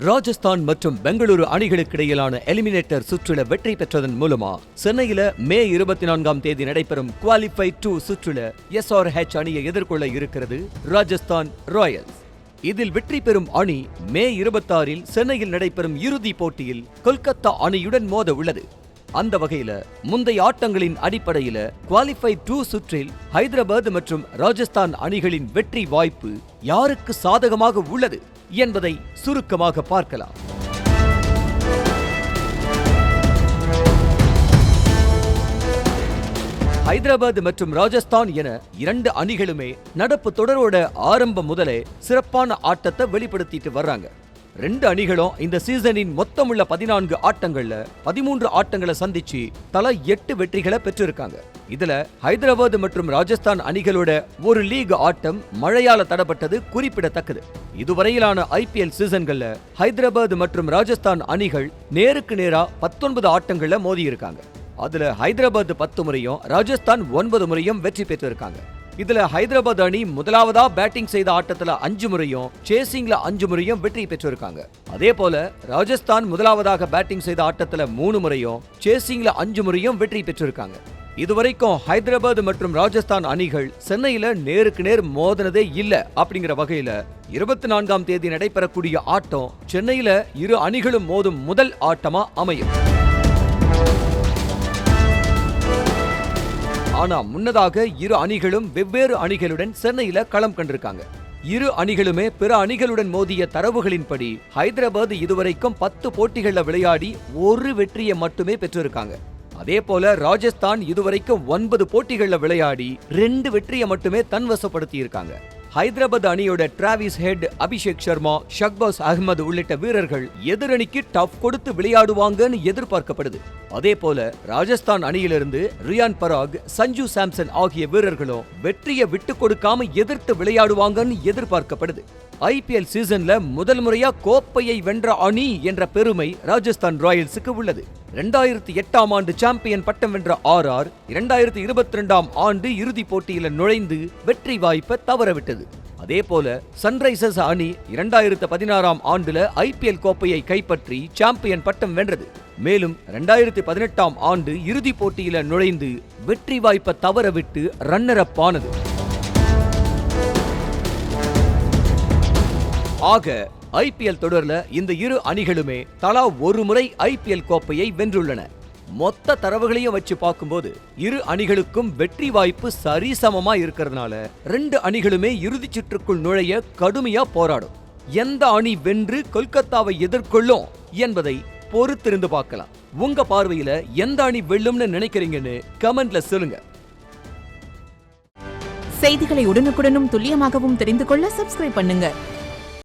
ராஜஸ்தான் மற்றும் பெங்களூரு அணிகளுக்கிடையிலான எலிமினேட்டர் சுற்றுல வெற்றி பெற்றதன் மூலமா சென்னையில மே 24ஆம் தேதி நடைபெறும் குவாலிஃபை 2 சுற்றுல SRH அணியை எதிர்கொள்ள இருக்கிறது ராஜஸ்தான் ராயல்ஸ். இதில் வெற்றி பெறும் அணி மே 26இல் சென்னையில் நடைபெறும் இறுதி போட்டியில் கொல்கத்தா அணியுடன் மோத உள்ளது. அந்த வகையில முந்தைய ஆட்டங்களின் அடிப்படையில குவாலிஃபை 2 சுற்றில் ஹைதராபாத் மற்றும் ராஜஸ்தான் அணிகளின் வெற்றி வாய்ப்பு யாருக்கு சாதகமாக உள்ளது என்பதை சுருக்கமாக பார்க்கலாம். ஹைதராபாத் மற்றும் ராஜஸ்தான் என இரண்டு அணிகளுமே நடப்பு தொடரோட ஆரம்பம் முதலே சிறப்பான ஆட்டத்தை வெளிப்படுத்திட்டு வர்றாங்க. ரெண்டு அணிகளும் இந்த சீசனின் மொத்தமுள்ள 14 ஆட்டங்கள்ல 13 ஆட்டங்களை சந்திச்சு தலா 8 வெற்றிகளை பெற்றிருக்காங்க. இதுல ஹைதராபாத் மற்றும் ராஜஸ்தான் அணிகளோட ஒரு லீக் ஆட்டம் மழையால தடப்பட்டது குறிப்பிடத்தக்கது. இதுவரையிலான IPL சீசன்கள்ல ஹைதராபாத் மற்றும் ராஜஸ்தான் அணிகள் நேருக்கு நேரா 19 ஆட்டங்கள்ல மோதி இருக்காங்க. அதுல ஹைதராபாத் 10 முறையும் ராஜஸ்தான் 9 முறையும் வெற்றி பெற்றிருக்காங்க. இதுல ஹைதராபாத் அணி முதலாவதா பேட்டிங் செய்த ஆட்டத்துல 5 முறையும் சேசிங்ல 5 முறையும் வெற்றி பெற்றிருக்காங்க. அதே போல ராஜஸ்தான் முதலாவதாக பேட்டிங் செய்த ஆட்டத்துல 3 முறையும் சேசிங்ல 5 முறையும் வெற்றி பெற்றிருக்காங்க. இதுவரைக்கும் ஹைதராபாத் மற்றும் ராஜஸ்தான் அணிகள் சென்னையில நேருக்கு நேர் மோதினதே இல்ல. அப்படிங்கிற வகையில 24ஆம் தேதி நடைபெறக்கூடிய ஆட்டம் சென்னையில இரு அணிகளும் மோதும் முதல் ஆட்டமா அமையும். ஆனா முன்னதாக இரு அணிகளும் வெவ்வேறு அணிகளுடன் சென்னையில களம் கண்டிருக்காங்க. இரு அணிகளுமே பிற அணிகளுடன் மோதிய தரவுகளின்படி ஹைதராபாத் இதுவரைக்கும் 10 போட்டிகள்ல விளையாடி ஒரு வெற்றியை மட்டுமே பெற்றிருக்காங்க. அதே போல ராஜஸ்தான் இதுவரைக்கும் 9 போட்டிகள்ல விளையாடி 2 வெற்றியை மட்டுமே தன்வசப்படுத்தி இருக்காங்க. ஹைதராபாத் அணியோட டிராவிஸ் ஹெட், அபிஷேக் சர்மா, ஷக்பாஸ் அகமது உள்ளிட்ட வீரர்கள் எதிரணிக்கு டஃப் கொடுத்து விளையாடுவாங்கன்னு எதிர்பார்க்கப்படுது. அதே போல ராஜஸ்தான் அணியிலிருந்து ரியான் பராக், சஞ்சு சாம்சன் ஆகிய வீரர்களும் வெற்றியை விட்டு கொடுக்காம எதிர்த்து விளையாடுவாங்கன்னு எதிர்பார்க்கப்படுது. IPL சீசன்ல முதல் முறையா கோப்பையை வென்ற அணி என்ற பெருமை ராஜஸ்தான் ராயல்ஸுக்கு உள்ளது. 2008ஆம் ஆண்டு சாம்பியன் பட்டம் வென்ற RR 2022ஆம் ஆண்டு இறுதிப் போட்டியில நுழைந்து வெற்றி வாய்ப்பை தவறவிட்டது. அதே போல சன்ரைசர்ஸ் அணி 2016ஆம் ஆண்டுல IPL கோப்பையை கைப்பற்றி சாம்பியன் பட்டம் வென்றது. மேலும் 2018ஆம் ஆண்டு இறுதிப் போட்டியில நுழைந்து வெற்றி வாய்ப்பை தவறவிட்டு ரன்னர் அப் ஆனது. ஆக IPL தொடர்ல இந்த இரு அணிகளுமே தலா ஒரு முறை IPL கோப்பையை வென்றுள்ளன. மொத்த தரவுகளையும் வச்சு பார்க்கும்போது இரு அணிகளுக்கும் வெற்றி வாய்ப்பு சரிசமமா இருக்கிறதுனால ரெண்டு அணிகளுமே இறுதி சுற்றுக்குள் நுழைய கடுமையா போராடும். எந்த அணி வென்று கொல்கத்தாவை எதிர்கொள்ளும் என்பதை பொறுத்திருந்து பார்க்கலாம். உங்க பார்வையில எந்த அணி வெல்லும்னு நினைக்கிறீங்கன்னு கமெண்ட்ல சொல்லுங்க. செய்திகளை உடனுக்குடனும் துல்லியமாகவும் தெரிந்து கொள்ள சப்ஸ்கிரைப் பண்ணுங்க.